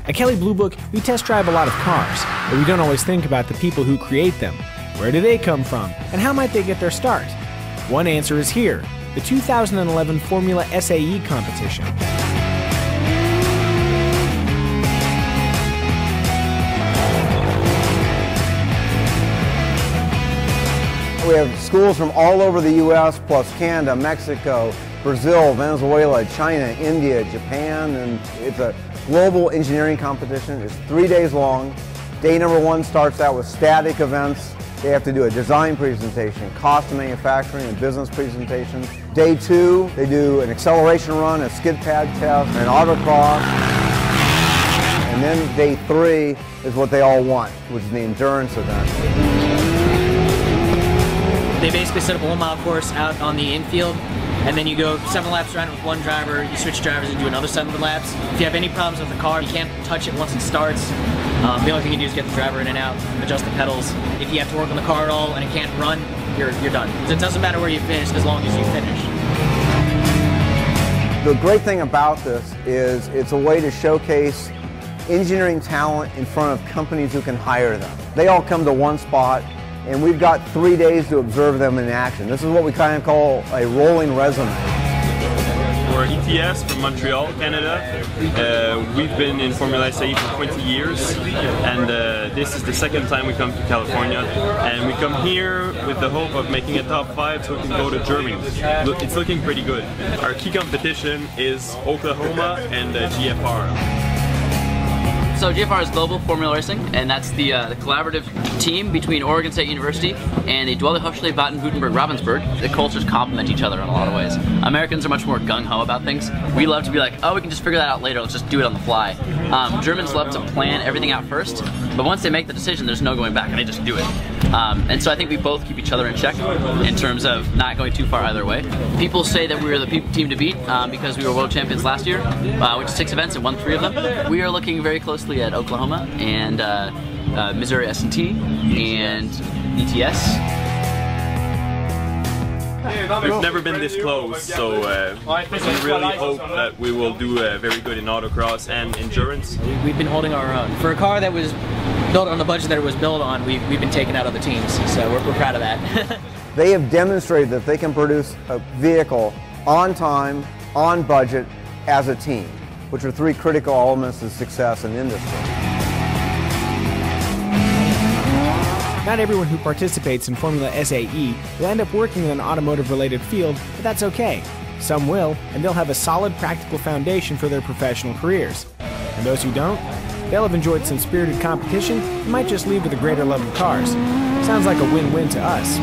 At Kelley Blue Book, we test drive a lot of cars, but we don't always think about the people who create them. Where do they come from, and how might they get their start? One answer is here, the 2011 Formula SAE competition. We have schools from all over the U.S., plus Canada, Mexico, Brazil, Venezuela, China, India, Japan, and it's a global engineering competition. It's 3 days long. Day number 1 starts out with static events. They have to do a design presentation, cost of manufacturing, and business presentation. Day 2, they do an acceleration run, a skid pad test, an autocross. And then day 3 is what they all want, which is the endurance event. They basically set up a 1 mile course out on the infield, and then you go 7 laps around with one driver, you switch drivers and do another 7 laps. If you have any problems with the car, you can't touch it once it starts. The only thing you do is get the driver in and out, adjust the pedals. If you have to work on the car at all and it can't run, you're done. It doesn't matter where you finish as long as you finish. The great thing about this is it's a way to showcase engineering talent in front of companies who can hire them. They all come to one spot, and we've got 3 days to observe them in action. This is what we kind of call a rolling resume. We're ETS from Montreal, Canada. We've been in Formula SAE for 20 years, and this is the second time we come to California. And we come here with the hope of making a top 5 so we can go to Germany. It's looking pretty good. Our key competition is Oklahoma and GFR. So GFR is Global Formula Racing, and that's the collaborative team between Oregon State University and the Duelle Hochschule Baden-Württemberg-Ravensburg. The cultures complement each other in a lot of ways. Americans are much more gung-ho about things. We love to be like, oh, we can just figure that out later, let's just do it on the fly. Germans love to plan everything out first, but once they make the decision, there's no going back, and they just do it. And so I think we both keep each other in check in terms of not going too far either way. People say that we were the team to beat because we were world champions last year, which is 6 events and won 3 of them. We are looking very closely at Oklahoma and Missouri S&T and ETS. We've never been this close, so we really hope that we will do very good in autocross and endurance. We've been holding our own. For a car that was built on the budget that it was built on, we've been taking out other teams, so we're proud of that. They have demonstrated that they can produce a vehicle on time, on budget, as a team, which are 3 critical elements of success in industry. Not everyone who participates in Formula SAE will end up working in an automotive-related field, but that's okay. Some will, and they'll have a solid practical foundation for their professional careers. And those who don't, they'll have enjoyed some spirited competition and might just leave with a greater love of cars. Sounds like a win-win to us.